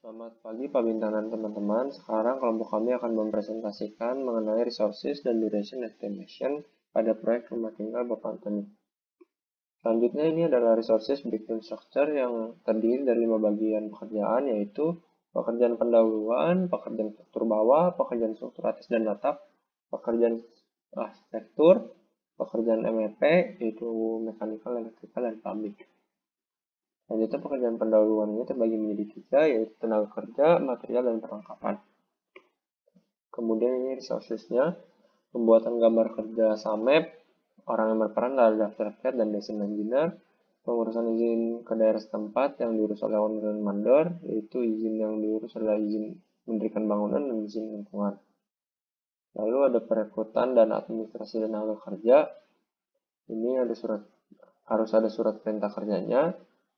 Selamat pagi Pak Bintang dan teman-teman. Sekarang kelompok kami akan mempresentasikan mengenai resources dan duration estimation pada proyek rumah tinggal Bapak Antoni. Selanjutnya ini adalah resources breakdown structure yang terdiri dari 5 bagian pekerjaan, yaitu pekerjaan pendahuluan, pekerjaan struktur bawah, pekerjaan struktur atas dan atap, pekerjaan arsitektur, pekerjaan MEP, yaitu mechanical, electrical, dan plumbing. Selanjutnya pekerjaan pendahuluan ini terbagi menjadi 3, yaitu tenaga kerja, material, dan perlengkapan. Kemudian ini resources-nya, pembuatan gambar kerja SAMEP, orang yang berperan adalah daftar rakyat dan desain engineer, pengurusan izin ke daerah setempat yang diurus oleh owner dan mandor, yaitu izin yang diurus adalah izin mendirikan bangunan dan izin lingkungan. Lalu ada perekrutan dan administrasi tenaga kerja, ini harus ada surat perintah kerjanya.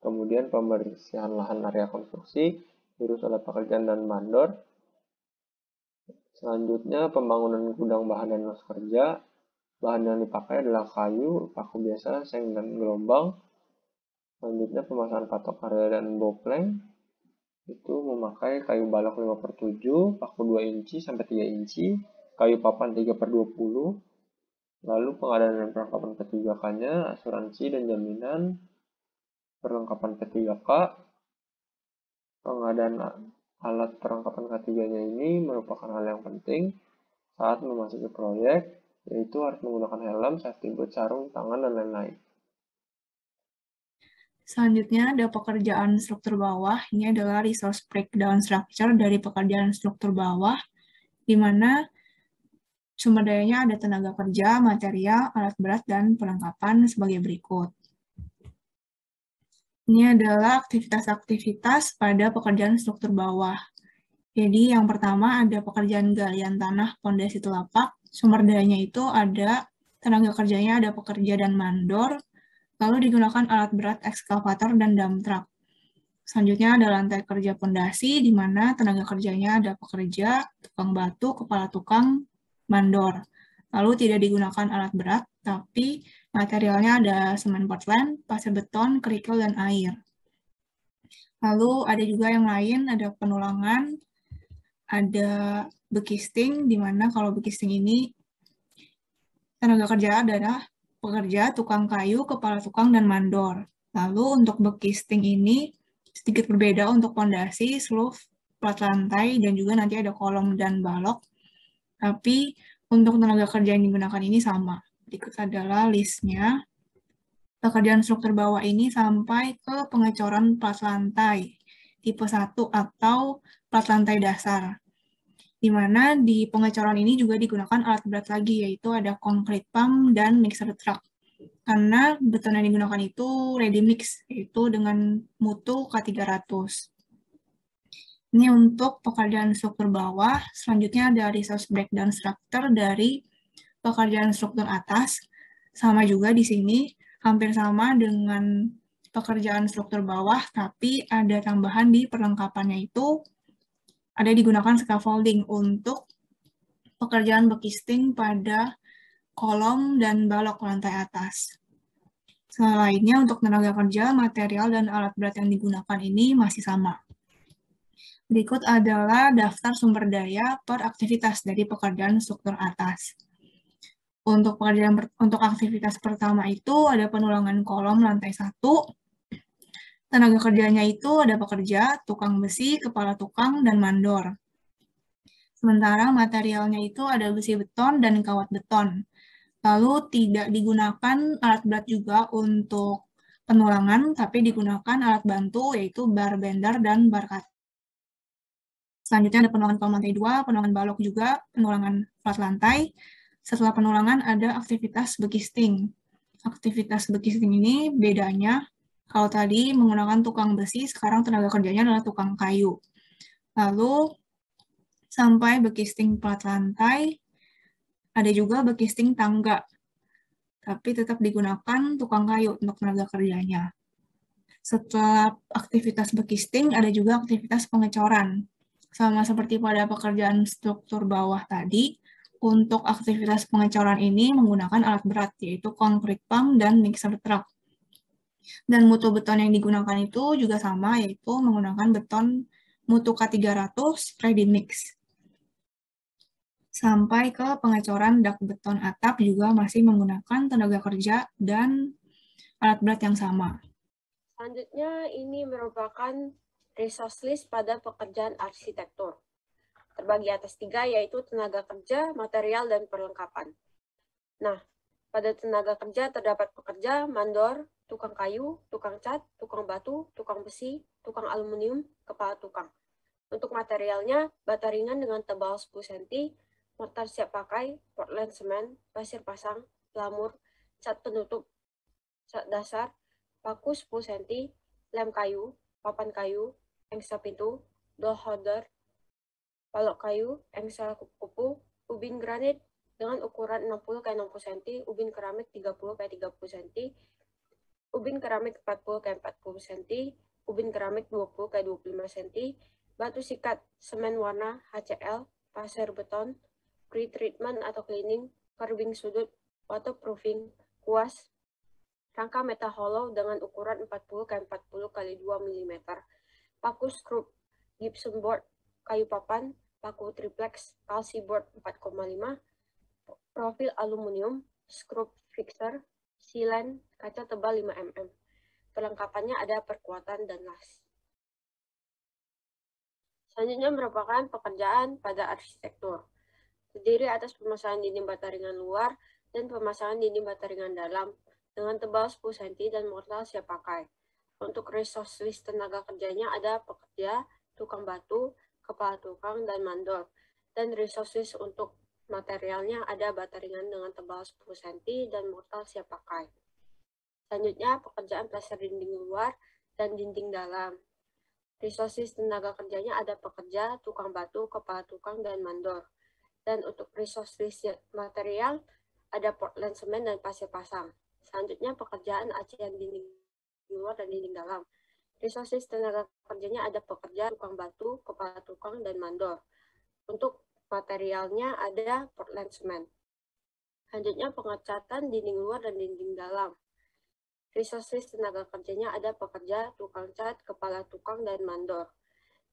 Kemudian pembersihan lahan area konstruksi diurus oleh pekerjaan dan mandor. Selanjutnya pembangunan gudang bahan dan los kerja. Bahan yang dipakai adalah kayu, paku biasa, seng, dan gelombang. Selanjutnya pemasangan patok area dan bopleng. Itu memakai kayu balok 5/7, paku 2 inci sampai 3 inci, kayu papan 3/20. Lalu pengadaan dan perlengkapan P3K-nya, asuransi dan jaminan, perlengkapan P3K, pengadaan alat perlengkapan K3-nya ini merupakan hal yang penting saat memasuki proyek, yaitu harus menggunakan helm, safety boot, sarung tangan, dan lain-lain. Selanjutnya ada pekerjaan struktur bawah. Ini adalah resource breakdown structure dari pekerjaan struktur bawah, di mana sumber dayanya ada tenaga kerja, material, alat berat, dan perlengkapan sebagai berikut. Ini adalah aktivitas-aktivitas pada pekerjaan struktur bawah. Jadi yang pertama ada pekerjaan galian tanah pondasi telapak. Sumber dayanya itu ada tenaga kerjanya, ada pekerja dan mandor. Lalu digunakan alat berat ekskavator dan dump truck. Selanjutnya ada lantai kerja pondasi, di mana tenaga kerjanya ada pekerja, tukang batu, kepala tukang, mandor. Lalu tidak digunakan alat berat, tapi materialnya ada semen Portland, pasir beton, kerikil, dan air. Lalu ada juga yang lain, ada penulangan, ada bekisting, di mana kalau bekisting ini tenaga kerja adalah pekerja, tukang kayu, kepala tukang, dan mandor. Lalu untuk bekisting ini sedikit berbeda untuk pondasi, sloof, plat lantai, dan juga nanti ada kolom dan balok. Tapi untuk tenaga kerja yang digunakan ini sama. Berikut adalah listnya. Pekerjaan struktur bawah ini sampai ke pengecoran plat lantai tipe 1 atau plat lantai dasar. Di mana di pengecoran ini juga digunakan alat berat lagi, yaitu ada concrete pump dan mixer truck. Karena beton yang digunakan itu ready mix, yaitu dengan mutu K300. Ini untuk pekerjaan struktur bawah. Selanjutnya ada resource breakdown structure dari pekerjaan struktur atas. Sama juga di sini, hampir sama dengan pekerjaan struktur bawah, tapi ada tambahan di perlengkapannya itu ada digunakan scaffolding untuk pekerjaan bekisting pada kolom dan balok lantai atas. Selainnya untuk tenaga kerja, material, dan alat berat yang digunakan ini masih sama. Berikut adalah daftar sumber daya per aktivitas dari pekerjaan struktur atas. Untuk aktivitas pertama itu ada penulangan kolom lantai 1. Tenaga kerjanya itu ada pekerja, tukang besi, kepala tukang, dan mandor. Sementara materialnya itu ada besi beton dan kawat beton. Lalu tidak digunakan alat berat juga untuk penulangan, tapi digunakan alat bantu yaitu bar bender dan bar cut. Selanjutnya ada penulangan kolom lantai 2, penulangan balok juga, penulangan plat lantai. Setelah penulangan ada aktivitas bekisting. Aktivitas bekisting ini bedanya, kalau tadi menggunakan tukang besi, sekarang tenaga kerjanya adalah tukang kayu. Lalu sampai bekisting plat lantai, ada juga bekisting tangga, tapi tetap digunakan tukang kayu untuk tenaga kerjanya. Setelah aktivitas bekisting, ada juga aktivitas pengecoran. Sama seperti pada pekerjaan struktur bawah tadi, untuk aktivitas pengecoran ini menggunakan alat berat, yaitu concrete pump dan mixer truck. Dan mutu beton yang digunakan itu juga sama, yaitu menggunakan beton mutu K300, ready mix. Sampai ke pengecoran dak beton atap juga masih menggunakan tenaga kerja dan alat berat yang sama. Selanjutnya ini merupakan resource list pada pekerjaan arsitektur. Terbagi atas 3 yaitu tenaga kerja, material, dan perlengkapan. Nah, pada tenaga kerja terdapat pekerja, mandor, tukang kayu, tukang cat, tukang batu, tukang besi, tukang aluminium, kepala tukang. Untuk materialnya, bata ringan dengan tebal 10 cm, mortar siap pakai, Portland semen, pasir pasang, lamur, cat penutup, cat dasar, paku 10 cm, lem kayu, papan kayu, engsel pintu, door holder, balok kayu, engsel kupu-kupu, ubin granit dengan ukuran 60x60 cm, ubin keramik 30x30 cm, ubin keramik 40x40 cm, ubin keramik 20x25 cm, batu sikat, semen warna, HCl, pasir beton, pre-treatment atau cleaning, curbing sudut, waterproofing, kuas, rangka metal hollow dengan ukuran 40x40x2 mm, paku skrup, gypsum board, kayu papan, paku triplex, kalsi board 4,5, profil aluminium, skrup fixer, silen, kaca tebal 5 mm. Perlengkapannya ada perkuatan dan las. Selanjutnya merupakan pekerjaan pada arsitektur. Terdiri atas pemasangan dinding bata ringan luar dan pemasangan dinding bata ringan dalam dengan tebal 10 cm dan mortal siap pakai. Untuk resource list tenaga kerjanya ada pekerja, tukang batu, kepala tukang, dan mandor. Dan resource list untuk materialnya ada bata ringan dengan tebal 10 cm dan mortal siap pakai. Selanjutnya pekerjaan plaster dinding luar dan dinding dalam. Resource list tenaga kerjanya ada pekerja, tukang batu, kepala tukang, dan mandor. Dan untuk resource list material ada Portland semen dan pasir pasang. Selanjutnya pekerjaan acian dinding luar dan dinding dalam. Resource list tenaga kerjanya ada pekerja, tukang batu, kepala tukang, dan mandor. Untuk materialnya ada Portland semen. Selanjutnya pengecatan dinding luar dan dinding dalam. Resource list tenaga kerjanya ada pekerja, tukang cat, kepala tukang, dan mandor.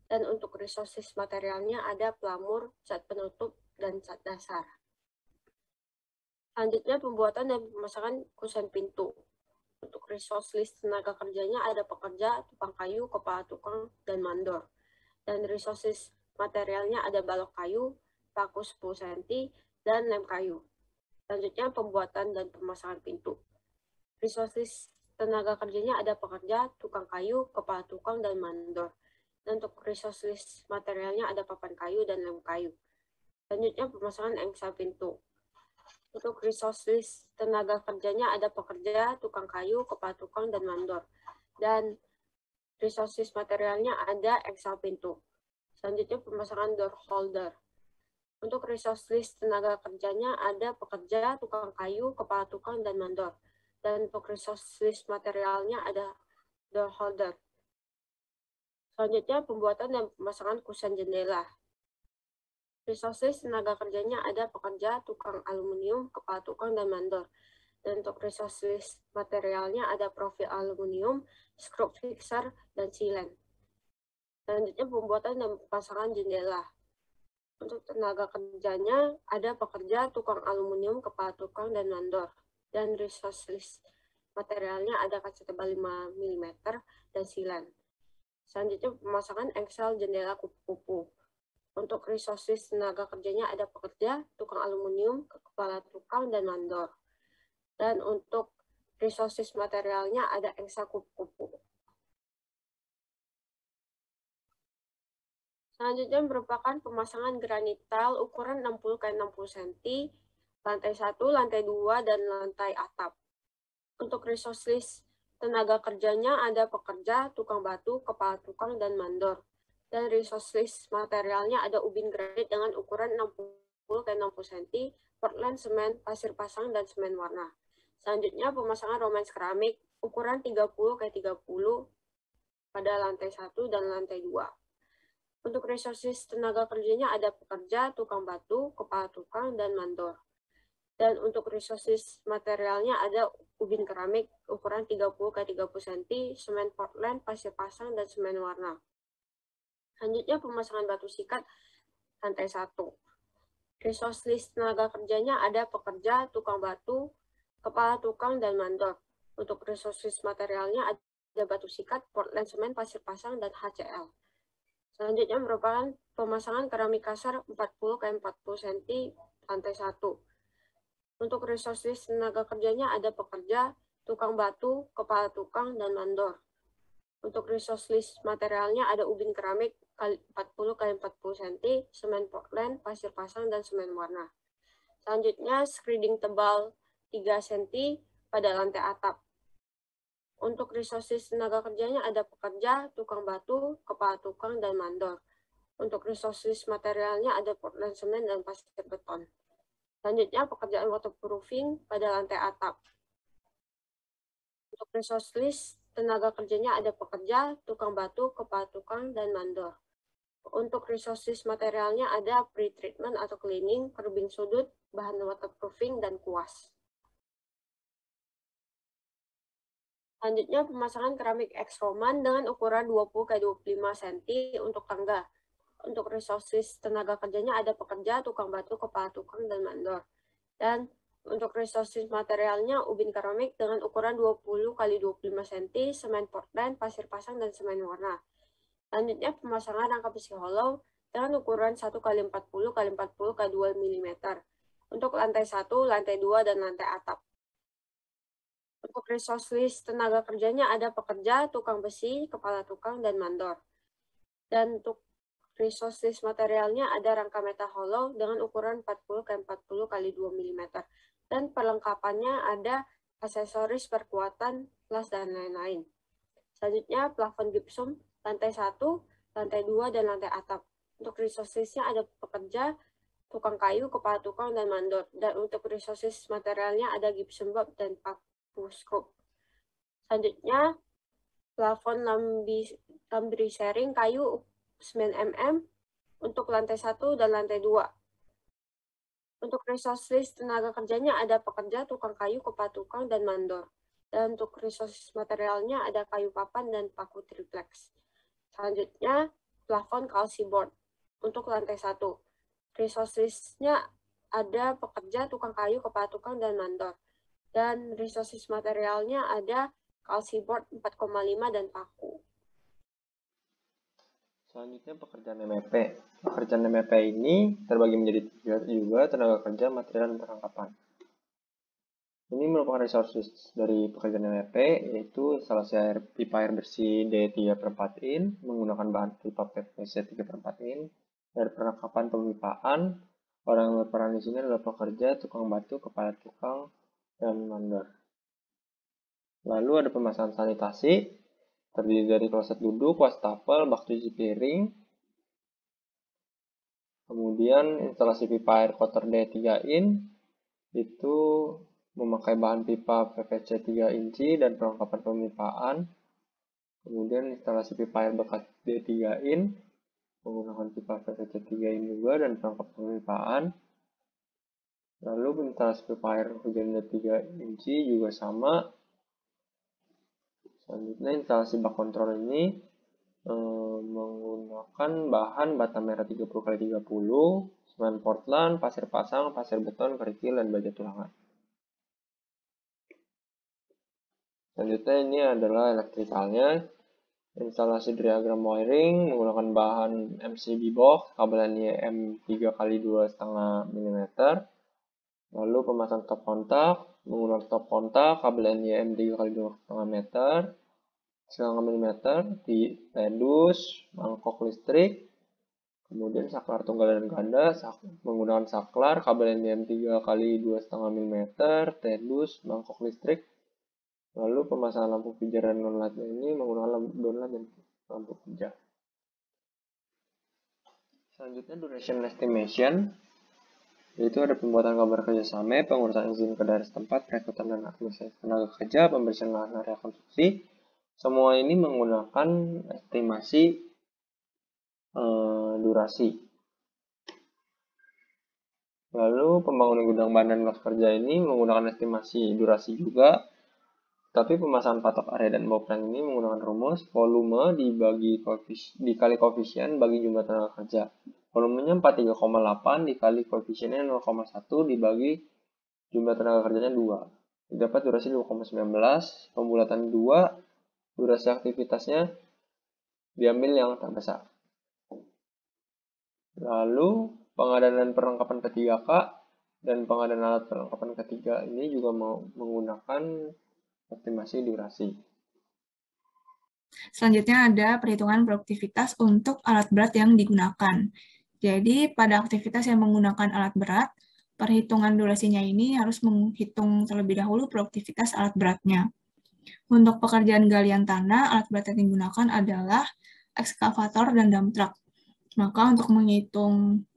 Dan untuk resource list materialnya ada pelamur, cat penutup, dan cat dasar. Selanjutnya pembuatan dan pemasangan kusen pintu. Untuk resource list tenaga kerjanya ada pekerja, tukang kayu, kepala tukang, dan mandor. Dan resource list materialnya ada balok kayu, paku 10 cm, dan lem kayu. Selanjutnya pembuatan dan pemasangan pintu. Resource list tenaga kerjanya ada pekerja, tukang kayu, kepala tukang, dan mandor. Dan untuk resource list materialnya ada papan kayu dan lem kayu. Selanjutnya pemasangan engsel pintu. Untuk resource list tenaga kerjanya ada pekerja, tukang kayu, kepala tukang, dan mandor. Dan resource list materialnya ada engsel pintu. Selanjutnya pemasangan door holder. Untuk resource list tenaga kerjanya ada pekerja, tukang kayu, kepala tukang, dan mandor. Dan untuk resource list materialnya ada door holder. Selanjutnya pembuatan dan pemasangan kusen jendela. Resource list tenaga kerjanya ada pekerja, tukang aluminium, kepala tukang, dan mandor. Dan untuk resource list materialnya ada profil aluminium, skrup fixer, dan silen. Selanjutnya pembuatan dan pemasangan jendela. Untuk tenaga kerjanya ada pekerja, tukang aluminium, kepala tukang, dan mandor. Dan resource list materialnya ada kaca tebal 5 mm dan silen. Selanjutnya pemasangan engsel jendela kupu-kupu. Untuk resource list tenaga kerjanya ada pekerja, tukang aluminium, kepala tukang, dan mandor. Dan untuk resource list materialnya ada engsel kupu-kupu. Selanjutnya merupakan pemasangan granit tile ukuran 60x60 cm, lantai 1, lantai 2, dan lantai atap. Untuk resource list tenaga kerjanya ada pekerja, tukang batu, kepala tukang, dan mandor. Dan resource list materialnya ada ubin granit dengan ukuran 60x60 cm, Portland semen, pasir pasang, dan semen warna. Selanjutnya pemasangan romance keramik ukuran 30x30 pada lantai 1 dan lantai 2. Untuk resource list tenaga kerjanya ada pekerja, tukang batu, kepala tukang, dan mandor. Dan untuk resource list materialnya ada ubin keramik ukuran 30x30 cm, semen Portland, pasir pasang, dan semen warna. Selanjutnya pemasangan batu sikat lantai 1. Resource list tenaga kerjanya ada pekerja, tukang batu, kepala tukang, dan mandor. Untuk resource list materialnya ada batu sikat, Portland semen, pasir pasang, dan HCl. Selanjutnya merupakan pemasangan keramik kasar 40 x 40 cm lantai 1. Untuk resource list tenaga kerjanya ada pekerja, tukang batu, kepala tukang, dan mandor. Untuk resource list materialnya ada ubin keramik 40 x 40 cm, semen Portland, pasir pasang, dan semen warna. Selanjutnya screeding tebal 3 cm pada lantai atap. Untuk resource list tenaga kerjanya ada pekerja, tukang batu, kepala tukang, dan mandor. Untuk resource list materialnya ada Portland semen dan pasir beton. Selanjutnya pekerjaan waterproofing pada lantai atap. Untuk resource list tenaga kerjanya ada pekerja, tukang batu, kepala tukang, dan mandor. Untuk resource list materialnya ada pre-treatment atau cleaning, kerbing sudut, bahan waterproofing, dan kuas. Selanjutnya pemasangan keramik X Roman dengan ukuran 20 x 25 cm untuk tangga. Untuk resource list tenaga kerjanya ada pekerja, tukang batu, kepala tukang, dan mandor. Dan untuk resource list materialnya ubin keramik dengan ukuran 20 x 25 cm, semen Portland, pasir pasang, dan semen warna. Selanjutnya pemasangan rangka besi hollow dengan ukuran 1 x 40 x 40 x 2 mm untuk lantai 1, lantai 2, dan lantai atap. Untuk resource list tenaga kerjanya ada pekerja, tukang besi, kepala tukang, dan mandor. Dan untuk resource list materialnya ada rangka metal hollow dengan ukuran 40 x 40 x 2 mm. Dan perlengkapannya ada aksesoris perkuatan, las, dan lain-lain. Selanjutnya plafon gypsum lantai 1, lantai 2, dan lantai atap. Untuk resource listnya ada pekerja, tukang kayu, kepala tukang, dan mandor. Dan untuk resource list materialnya ada gypsum board dan paku skrup. Selanjutnya plafon lambri sharing kayu 9 mm untuk lantai 1 dan lantai 2. Untuk resource list tenaga kerjanya ada pekerja, tukang kayu, kepala tukang, dan mandor. Dan untuk resource materialnya ada kayu papan dan paku triplex. Selanjutnya plafon kalsi board untuk lantai 1. Resource listnya ada pekerja, tukang kayu, kepala tukang, dan mandor. Dan resource list materialnya ada kalsi board 4,5 dan paku. Selanjutnya pekerjaan MEP. Pekerjaan MEP ini terbagi menjadi 3 juga, tenaga kerja, material, dan perlengkapan. Ini merupakan resources dari pekerjaan MEP, yaitu instalasi pipa air bersih D3/4 in menggunakan bahan pipa PVC 3/4 in. Dari perlengkapan pemipaan, orang yang berperan di sini adalah pekerja, tukang batu, kepala tukang, dan mandor. Lalu ada pemasangan sanitasi, terdiri dari kloset duduk, wastafel, bak cuci piring. Kemudian instalasi pipa air kotor D3 in, itu memakai bahan pipa PVC 3 inci dan perlengkapan pemipaan. Kemudian instalasi pipa air bekas D3 in, menggunakan pipa PVC 3 in juga dan perlengkapan pemipaan. Lalu instalasi pipa air hujan D3 inci juga sama. Selanjutnya instalasi bak kontrol ini menggunakan bahan bata merah 30x30, semen Portland, pasir pasang, pasir beton, kerikil, dan baja tulangan. Selanjutnya ini adalah elektrikalnya. Instalasi diagram wiring menggunakan bahan MCB box, kabel NIM 3x2,5 mm. Lalu pemasang stop kontak menggunakan stop kontak, kabel NIM 3x2,5 meter. 9 mm di tedus, mangkok listrik, kemudian saklar tunggal dan ganda menggunakan saklar, kabel NIM 3x2,5 mm, tedus, mangkok listrik. Lalu pemasangan lampu pijar dan downlight ini menggunakan downlight dan lampu pijar. Selanjutnya duration estimation, yaitu ada pembuatan kabar kerjasama, pengurusan izin ke daerah setempat, perekrutan dan administrasi tenaga kerja, pembersihan lahan area konstruksi. Semua ini menggunakan estimasi durasi. Lalu pembangunan gudang bahan dan los kerja ini menggunakan estimasi durasi juga. Tapi pemasangan patok area dan boplang ini menggunakan rumus volume dikali koefisien bagi jumlah tenaga kerja. Volumenya 43,8 dikali koefisiennya 0,1 dibagi jumlah tenaga kerjanya 2. Didapat durasi 2,19. Pembulatan 2, durasi aktivitasnya diambil yang terbesar. Lalu pengadaan dan perlengkapan ke-3K dan pengadaan alat perlengkapan ke-3 ini juga menggunakan estimasi durasi. Selanjutnya ada perhitungan produktivitas untuk alat berat yang digunakan. Jadi pada aktivitas yang menggunakan alat berat, perhitungan durasinya ini harus menghitung terlebih dahulu produktivitas alat beratnya. Untuk pekerjaan galian tanah, alat berat yang digunakan adalah ekskavator dan dump truck. Maka untuk menghitung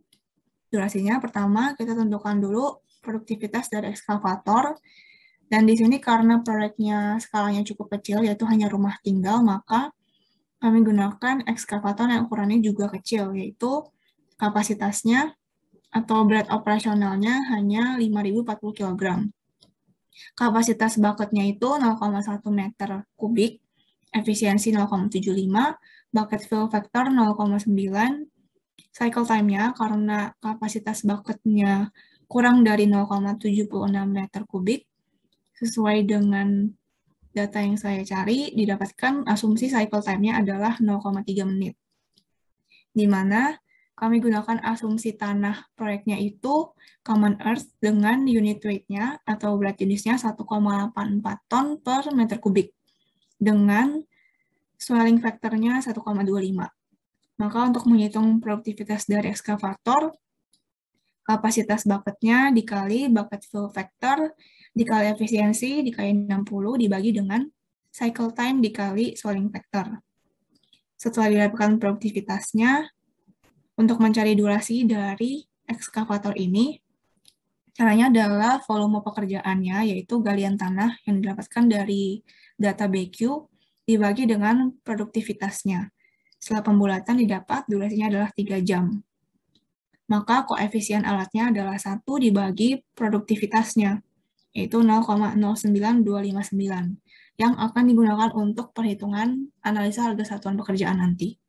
durasinya, pertama kita tentukan dulu produktivitas dari ekskavator. Dan di sini karena proyeknya skalanya cukup kecil, yaitu hanya rumah tinggal, maka kami gunakan ekskavator yang ukurannya juga kecil, yaitu kapasitasnya atau berat operasionalnya hanya 5.040 kg. Kapasitas bucketnya itu 0,1 meter kubik, efisiensi 0,75, bucket fill factor 0,9, cycle time-nya karena kapasitas bucketnya kurang dari 0,76 meter kubik, sesuai dengan data yang saya cari, didapatkan asumsi cycle time-nya adalah 0,3 menit. Di mana kami gunakan asumsi tanah proyeknya itu common earth dengan unit weight-nya atau berat jenisnya 1,84 ton per meter kubik dengan swelling factor-nya 1,25. Maka untuk menghitung produktivitas dari ekskavator, kapasitas bucket-nya dikali bucket fill factor dikali efisiensi dikali 60 dibagi dengan cycle time dikali swelling factor. Setelah didapatkan produktivitasnya, untuk mencari durasi dari ekskavator ini, caranya adalah volume pekerjaannya, yaitu galian tanah yang didapatkan dari data BQ, dibagi dengan produktivitasnya. Setelah pembulatan didapat durasinya adalah 3 jam. Maka koefisien alatnya adalah 1 dibagi produktivitasnya, yaitu 0,09259, yang akan digunakan untuk perhitungan analisa harga satuan pekerjaan nanti.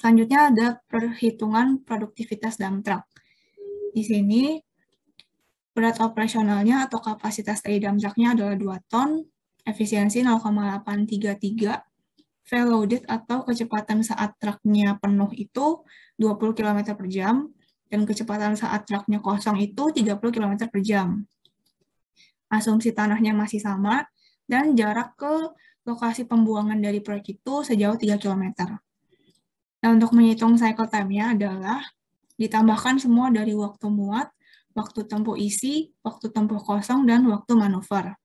Selanjutnya ada perhitungan produktivitas dump truck. Di sini, berat operasionalnya atau kapasitas dari dump truck-nya adalah 2 ton, efisiensi 0,833, fail loaded atau kecepatan saat truknya penuh itu 20 km per jam, dan kecepatan saat truknya kosong itu 30 km per jam. Asumsi tanahnya masih sama, dan jarak ke lokasi pembuangan dari proyek itu sejauh 3 km. Nah, untuk menghitung cycle time-nya adalah ditambahkan semua dari waktu muat, waktu tempuh isi, waktu tempuh kosong, dan waktu manuver.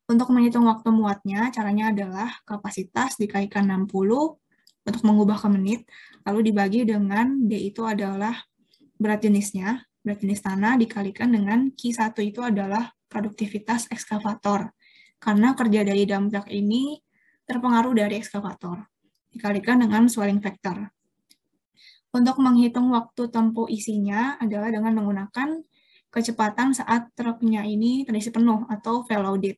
Untuk menghitung waktu muatnya, caranya adalah kapasitas dikalikan 60 untuk mengubah ke menit, lalu dibagi dengan D itu adalah berat jenisnya, berat jenis tanah dikalikan dengan Q1 itu adalah produktivitas ekskavator. Karena kerja dari dump truck ini terpengaruh dari ekskavator, dikalikan dengan swelling factor. Untuk menghitung waktu tempuh isinya adalah dengan menggunakan kecepatan saat truknya ini terisi penuh atau fail loaded.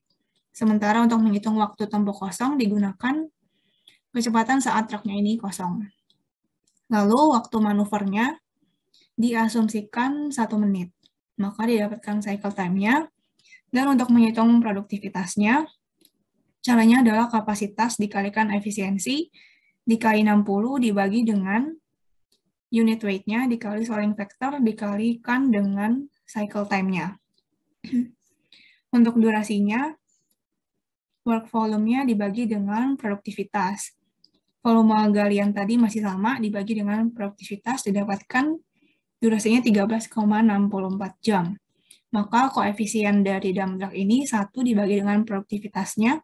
Sementara untuk menghitung waktu tempuh kosong digunakan kecepatan saat truknya ini kosong. Lalu waktu manuvernya diasumsikan 1 menit. Maka didapatkan cycle time-nya. Dan untuk menghitung produktivitasnya, caranya adalah kapasitas dikalikan efisiensi dikali 60 dibagi dengan unit weight-nya dikali swelling factor dikalikan dengan cycle time-nya. Untuk durasinya, work volume-nya dibagi dengan produktivitas. Volume galian tadi masih sama, dibagi dengan produktivitas, didapatkan durasinya 13,64 jam. Maka koefisien dari dump truck ini 1 dibagi dengan produktivitasnya,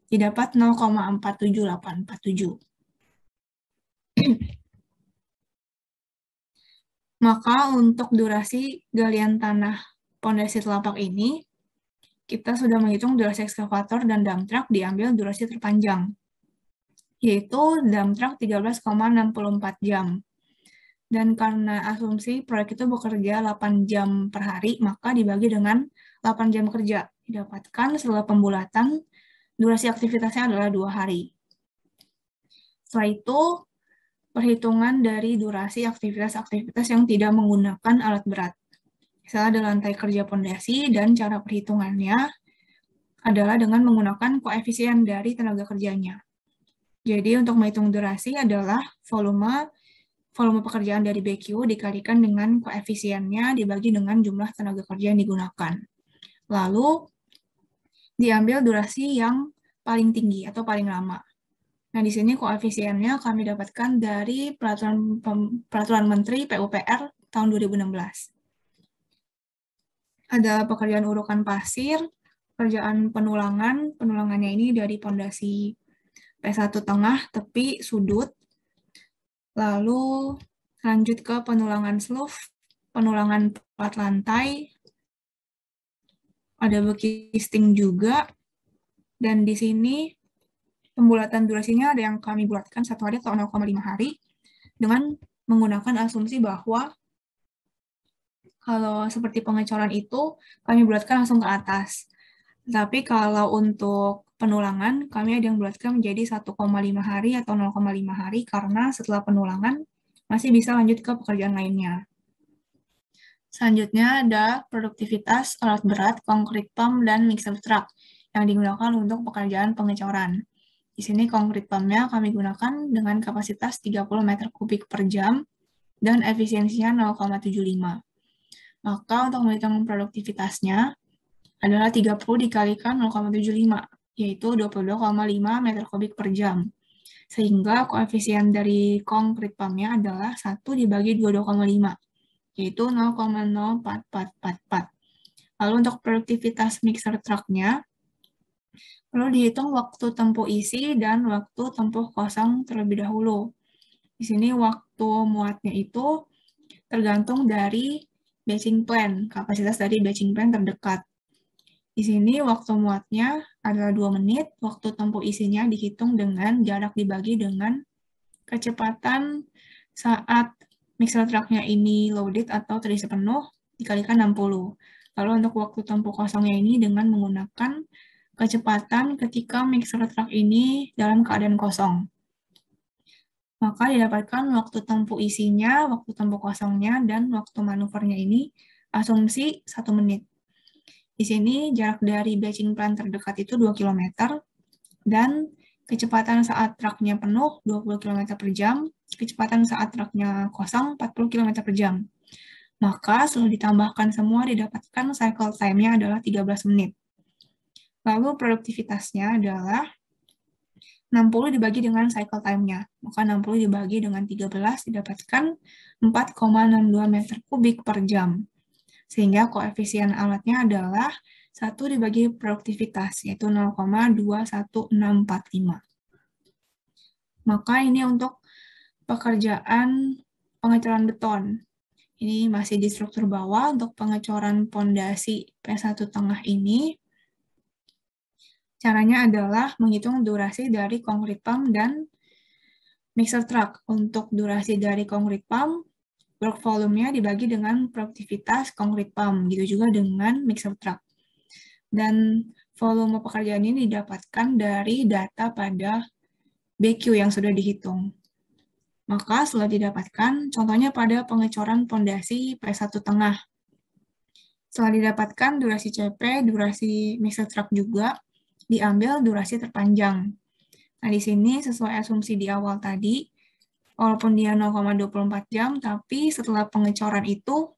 didapat 0,47847. Maka untuk durasi galian tanah pondasi telapak ini, kita sudah menghitung durasi ekskavator dan dump truck diambil durasi terpanjang, yaitu dump truck 13,64 jam. Dan karena asumsi proyek itu bekerja 8 jam per hari, maka dibagi dengan 8 jam kerja didapatkan setelah pembulatan, durasi aktivitasnya adalah 2 hari. Setelah itu, perhitungan dari durasi aktivitas-aktivitas yang tidak menggunakan alat berat. Misalnya ada lantai kerja pondasi dan cara perhitungannya adalah dengan menggunakan koefisien dari tenaga kerjanya. Jadi untuk menghitung durasi adalah volume pekerjaan dari BQ dikalikan dengan koefisiennya dibagi dengan jumlah tenaga kerja yang digunakan. Lalu diambil durasi yang paling tinggi atau paling lama. Nah, di sini koefisiennya kami dapatkan dari Peraturan Menteri PUPR tahun 2016. Ada pekerjaan urukan pasir, pekerjaan penulangan. Penulangannya ini dari pondasi P1 tengah, tepi, sudut. Lalu lanjut ke penulangan sloof, penulangan plat lantai. Ada bekisting juga. Dan di sini pembulatan durasinya ada yang kami bulatkan 1 hari atau 0,5 hari dengan menggunakan asumsi bahwa kalau seperti pengecoran itu kami bulatkan langsung ke atas. Tapi kalau untuk penulangan kami ada yang bulatkan menjadi 1,5 hari atau 0,5 hari karena setelah penulangan masih bisa lanjut ke pekerjaan lainnya. Selanjutnya ada produktivitas alat berat, concrete pump, dan mixer truck yang digunakan untuk pekerjaan pengecoran. Di sini concrete pump-nya kami gunakan dengan kapasitas 30 meter kubik per jam dan efisiensinya 0,75. Maka untuk menghitung produktivitasnya adalah 30 dikalikan 0,75, yaitu 22,5 meter kubik per jam. Sehingga koefisien dari concrete pump-nya adalah 1 dibagi 22,5, yaitu 0,04444. Lalu untuk produktivitas mixer truck-nya, perlu dihitung waktu tempuh isi dan waktu tempuh kosong terlebih dahulu. Di sini waktu muatnya itu tergantung dari batching plan, kapasitas dari batching plan terdekat. Di sini waktu muatnya adalah 2 menit, waktu tempuh isinya dihitung dengan jarak dibagi dengan kecepatan saat mixer truck-nya ini loaded atau terisi penuh, dikalikan 60. Lalu untuk waktu tempuh kosongnya ini dengan menggunakan kecepatan ketika mixer truck ini dalam keadaan kosong. Maka didapatkan waktu tempuh isinya, waktu tempuh kosongnya, dan waktu manuvernya ini asumsi 1 menit. Di sini jarak dari batching plan terdekat itu 2 km, dan kecepatan saat truknya penuh 20 km per jam, kecepatan saat truknya kosong 40 km per jam. Maka setelah ditambahkan semua didapatkan cycle time-nya adalah 13 menit. Lalu produktivitasnya adalah 60 dibagi dengan cycle time-nya. Maka 60 dibagi dengan 13 didapatkan 4,62 meter kubik per jam. Sehingga koefisien alatnya adalah 1 dibagi produktivitas, yaitu 0,21645. Maka ini untuk pekerjaan pengecoran beton. Ini masih di struktur bawah untuk pengecoran pondasi P1 tengah ini. Caranya adalah menghitung durasi dari concrete pump dan mixer truck. Untuk durasi dari concrete pump, work volume-nya dibagi dengan produktivitas concrete pump, gitu juga dengan mixer truck. Dan volume pekerjaan ini didapatkan dari data pada BQ yang sudah dihitung. Maka setelah didapatkan, contohnya pada pengecoran pondasi P1 tengah. Setelah didapatkan durasi CP, durasi mixer truck juga, diambil durasi terpanjang. Nah, di sini sesuai asumsi di awal tadi, walaupun dia 0,24 jam, tapi setelah pengecoran itu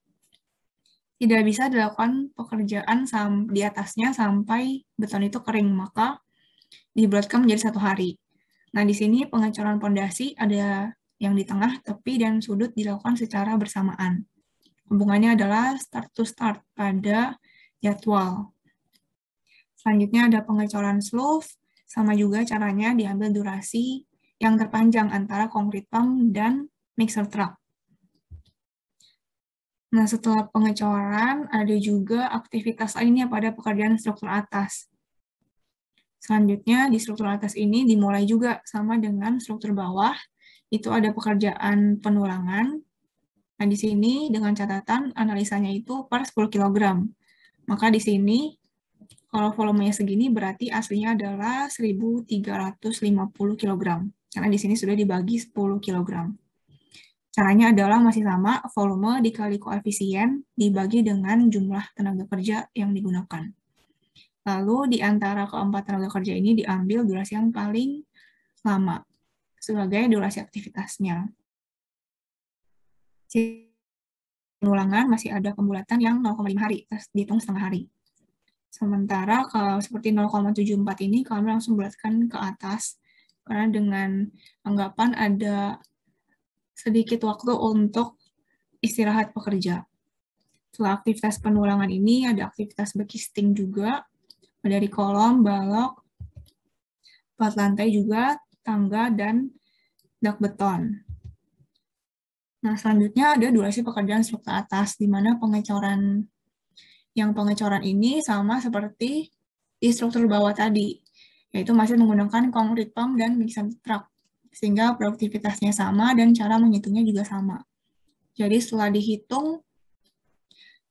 tidak bisa dilakukan pekerjaan di atasnya sampai beton itu kering, maka dibulatkan menjadi 1 hari. Nah, di sini pengecoran pondasi ada yang di tengah, tepi, dan sudut dilakukan secara bersamaan. Hubungannya adalah start to start pada jadwal. Selanjutnya ada pengecoran sloof, sama juga caranya diambil durasi yang terpanjang antara concrete pump dan mixer truck. Nah, setelah pengecoran, ada juga aktivitas lainnya pada pekerjaan struktur atas. Selanjutnya, di struktur atas ini dimulai juga sama dengan struktur bawah, itu ada pekerjaan penulangan. Nah, di sini dengan catatan analisanya itu per 10 kg. Maka di sini, kalau volumenya segini berarti aslinya adalah 1.350 kg. Karena di sini sudah dibagi 10 kg. Caranya adalah masih sama, volume dikali koefisien dibagi dengan jumlah tenaga kerja yang digunakan. Lalu di antara keempat tenaga kerja ini diambil durasi yang paling lama sebagai durasi aktivitasnya. Penulangan masih ada pembulatan yang 0,5 hari, terus dihitung setengah hari. Sementara kalau seperti 0,74 ini kami langsung bulatkan ke atas, karena dengan anggapan ada sedikit waktu untuk istirahat pekerja. Setelah aktivitas penulangan ini, ada aktivitas backcasting juga, dari kolom, balok, plat lantai juga, tangga, dan dak beton. Nah, selanjutnya ada durasi pekerjaan struktur atas, di mana pengecoran ini sama seperti di struktur bawah tadi, yaitu masih menggunakan concrete pump dan mixing truck, sehingga produktivitasnya sama dan cara menghitungnya juga sama. Jadi setelah dihitung,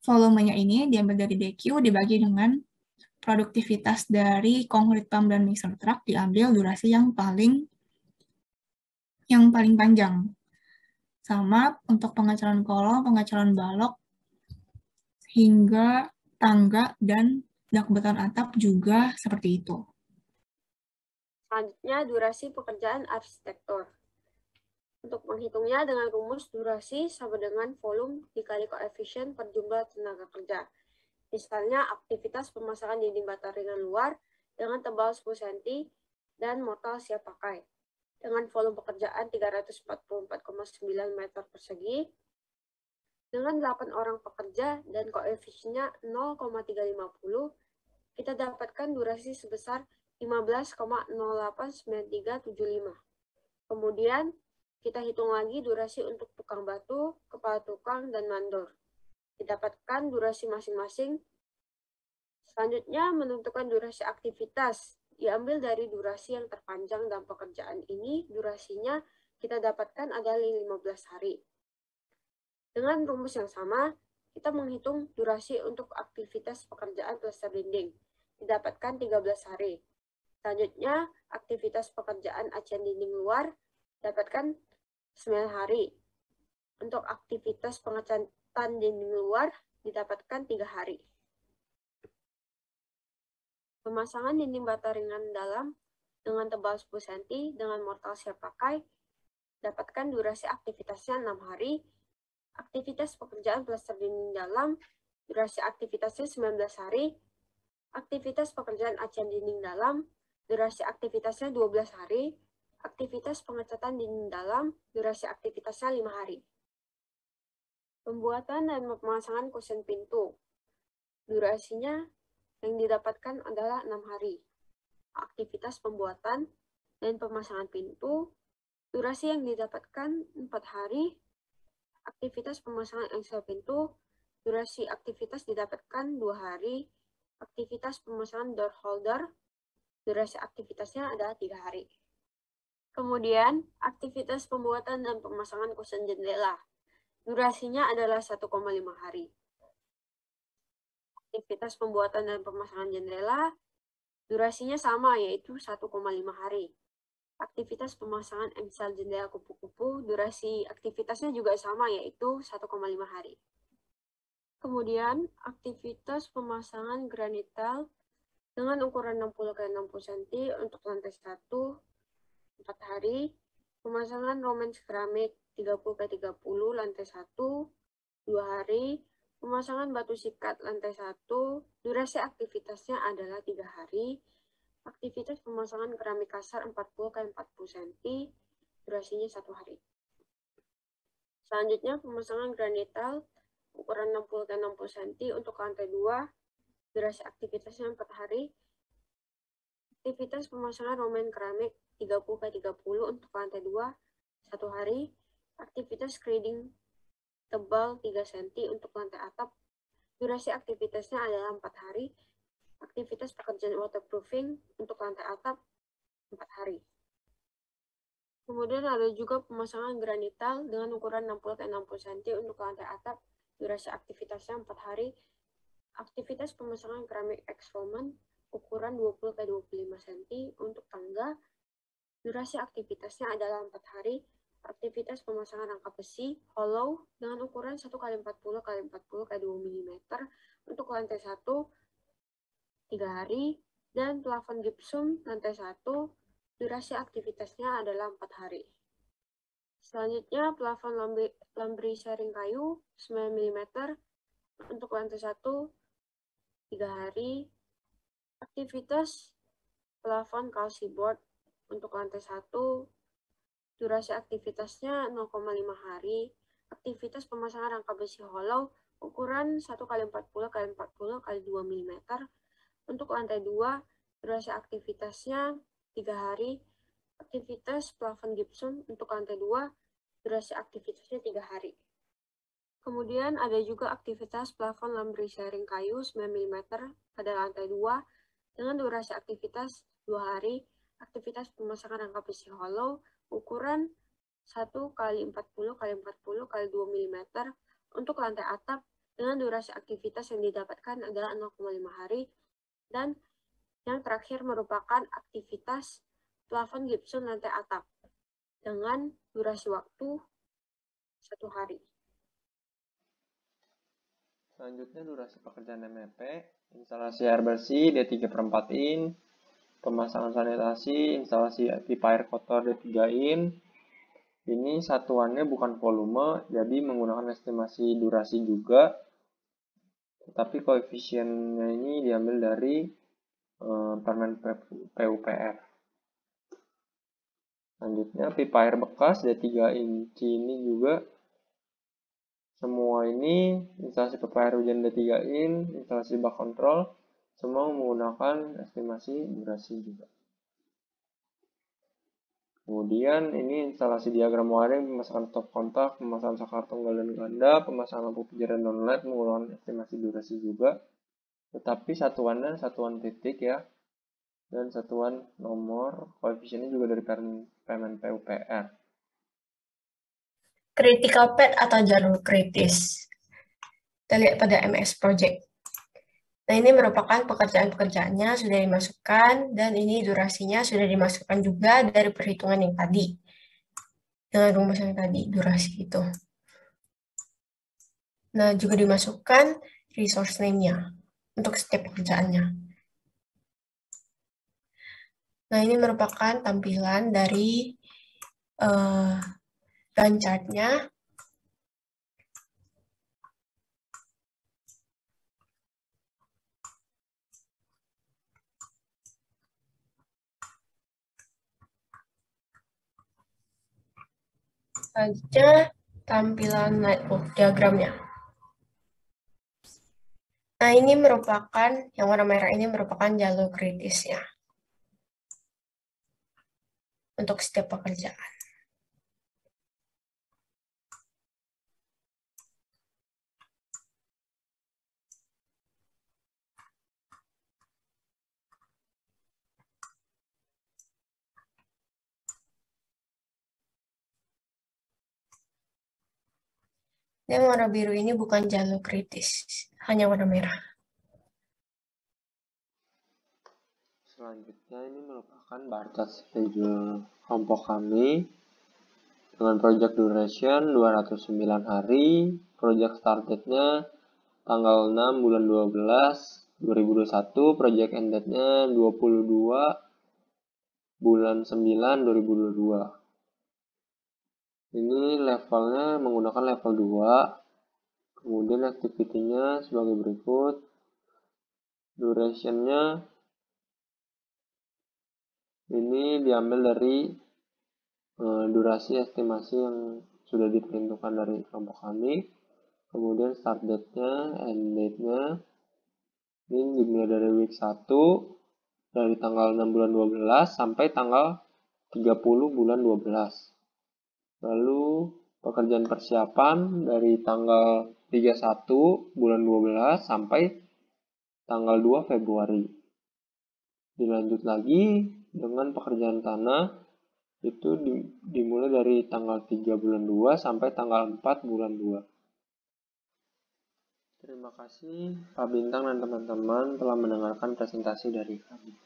volumenya ini diambil dari DQ dibagi dengan produktivitas dari concrete pump dan mixer truck, diambil durasi yang paling panjang. Sama untuk pengecoran kolom, pengecoran balok, hingga tangga dan dak beton atap juga seperti itu. Selanjutnya, durasi pekerjaan arsitektur. Untuk menghitungnya dengan rumus durasi sama dengan volume dikali koefisien per jumlah tenaga kerja. Misalnya, aktivitas pemasangan dinding bata ringan luar dengan tebal 10 cm dan mortal siap pakai. Dengan volume pekerjaan 344,9 meter persegi, dengan 8 orang pekerja dan koefisiennya 0,350, kita dapatkan durasi sebesar 15,089375. Kemudian, kita hitung lagi durasi untuk tukang batu, kepala tukang, dan mandor. Didapatkan durasi masing-masing. Selanjutnya, menentukan durasi aktivitas. Diambil dari durasi yang terpanjang dalam pekerjaan ini, durasinya kita dapatkan adalah 15 hari. Dengan rumus yang sama, kita menghitung durasi untuk aktivitas pekerjaan plester dinding. Didapatkan 13 hari. Selanjutnya, aktivitas pekerjaan acian dinding luar dapatkan 9 hari. Untuk aktivitas pengecatan dinding luar didapatkan 3 hari. Pemasangan dinding bata ringan dalam dengan tebal 10 cm dengan mortal siap pakai dapatkan durasi aktivitasnya 6 hari. Aktivitas pekerjaan plester dinding dalam durasi aktivitasnya 19 hari. Aktivitas pekerjaan acian dinding dalam durasi aktivitasnya 12 hari. Aktivitas pengecatan dinding dalam durasi aktivitasnya 5 hari. Pembuatan dan pemasangan kusen pintu. Durasinya yang didapatkan adalah 6 hari. Aktivitas pembuatan dan pemasangan pintu, durasi yang didapatkan 4 hari. Aktivitas pemasangan engsel pintu, durasi aktivitas didapatkan 2 hari. Aktivitas pemasangan door holder, durasi aktivitasnya adalah 3 hari. Kemudian, aktivitas pembuatan dan pemasangan kusen jendela. Durasinya adalah 1,5 hari. Aktivitas pembuatan dan pemasangan jendela, durasinya sama, yaitu 1,5 hari. Aktivitas pemasangan engsel jendela kupu-kupu, durasi aktivitasnya juga sama, yaitu 1,5 hari. Kemudian, aktivitas pemasangan granitel dengan ukuran 60 x 60 cm untuk lantai 1, 4 hari. Pemasangan romans keramik 30 x 30 lantai 1, 2 hari. Pemasangan batu sikat lantai 1, durasi aktivitasnya adalah 3 hari. Aktivitas pemasangan keramik kasar 40 x 40 cm, durasinya 1 hari. Selanjutnya, pemasangan granitel ukuran 60 x 60 cm untuk lantai 2, durasi aktivitasnya 4 hari. Aktivitas pemasangan roman keramik 30 x 30 untuk lantai 2, 1 hari. Aktivitas screeding tebal 3 cm untuk lantai atap, durasi aktivitasnya adalah 4 hari. Aktivitas pekerjaan waterproofing untuk lantai atap 4 hari. Kemudian ada juga pemasangan granitel dengan ukuran 60 x 60 cm untuk lantai atap, durasi aktivitasnya 4 hari. aktivitas pemasangan keramik X Roman ukuran 20x25 cm untuk tangga. Durasi aktivitasnya adalah 4 hari. Aktivitas pemasangan rangka besi hollow dengan ukuran 1x40x40x2 mm untuk lantai 1 3 hari, dan plafon gipsum lantai 1 durasi aktivitasnya adalah 4 hari. Selanjutnya plafon lambri sharing kayu 9 mm untuk lantai 1 3 hari. Aktivitas plafon kalsi board untuk lantai 1 durasi aktivitasnya 0,5 hari. Aktivitas pemasangan rangka besi hollow ukuran 1x40x40x2 mm untuk lantai 2 durasi aktivitasnya 3 hari. Aktivitas plafon gipsum untuk lantai 2 durasi aktivitasnya 3 hari. Kemudian ada juga aktivitas plafon lambri sharing kayu 9 mm pada lantai 2 dengan durasi aktivitas 2 hari. Aktivitas pemasangan rangka besi hollow ukuran 1x40x40x2 mm untuk lantai atap dengan durasi aktivitas yang didapatkan adalah 0,5 hari. Dan yang terakhir merupakan aktivitas plafon gipsum lantai atap dengan durasi waktu 1 hari. Selanjutnya durasi pekerjaan MEP, instalasi air bersih D3/4 in, pemasangan sanitasi, instalasi pipa air kotor D3 in. Ini satuannya bukan volume, jadi menggunakan estimasi durasi juga, tetapi koefisiennya ini diambil dari Permen PUPR. Selanjutnya pipa air bekas D3 inci ini juga semua ini instalasi pipa air hujan D3 in, instalasi bak kontrol, semua menggunakan estimasi durasi juga. Kemudian ini instalasi diagram wiring, pemasangan top kontak, pemasangan saklar tunggal dan ganda, pemasangan lampu pencarian downlight menggunakan estimasi durasi juga. Tetapi satuannya satuan titik ya, dan satuan nomor, koefisiennya juga dari Permen PUPR. Critical path atau jalur kritis. Kita lihat pada MS Project. Nah, ini merupakan pekerjaan-pekerjaannya sudah dimasukkan, dan ini durasinya sudah dimasukkan juga dari perhitungan yang tadi. Dengan rumus yang tadi, durasi itu. Nah, juga dimasukkan resource name-nya untuk setiap pekerjaannya. Nah, ini merupakan tampilan dari Gantt chart-nya. Selanjutnya, tampilan network diagramnya. Nah, ini merupakan, yang warna merah ini merupakan jalur kritisnya untuk setiap pekerjaan. Dan warna biru ini bukan jalur kritis, hanya warna merah. Selanjutnya ini merupakan bar chart schedule kelompok kami dengan project duration 209 hari, project start date-nya tanggal 6 bulan 12 2021, project end date-nya 22 bulan 9 2022. Ini levelnya menggunakan level 2. Kemudian activity-nya sebagai berikut. Duration-nya ini diambil dari durasi estimasi yang sudah ditentukan dari kelompok kami. Kemudian start date-nya, end date-nya ini dimulai dari week 1 dari tanggal 6 bulan 12 sampai tanggal 30 bulan 12. Lalu pekerjaan persiapan dari tanggal 31 bulan 12 sampai tanggal 2 Februari. Dilanjut lagi dengan pekerjaan tanah itu dimulai dari tanggal 3 bulan 2 sampai tanggal 4 bulan 2. Terima kasih Pak Bintang dan teman-teman telah mendengarkan presentasi dari kami.